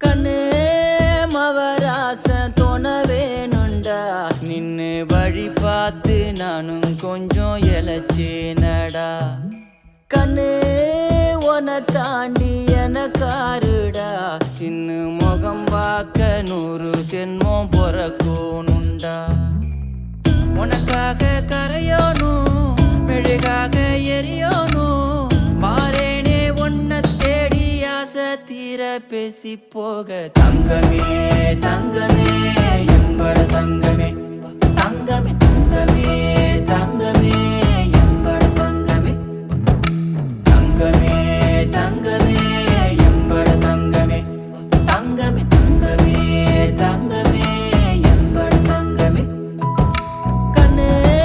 கண்ணே மவராச தோண வேணுண்டா நின்னு வழி பார்த்து நானும் கொஞ்சம் எழச்சேனடா கண்ணே உன தாண்டி எனக்காருடா சின்ன முகம் பார்க்க 100 ஜென்மம் பொறக்கணுண்டா உனக்காக கரையோனும் மெழுகாக எரியோனும் மாறேனே உன்னை தேடி ஆசை தீர பேசி போக தங்கமே தங்கமே என்பட தங்கமே தங்கமே தங்கமே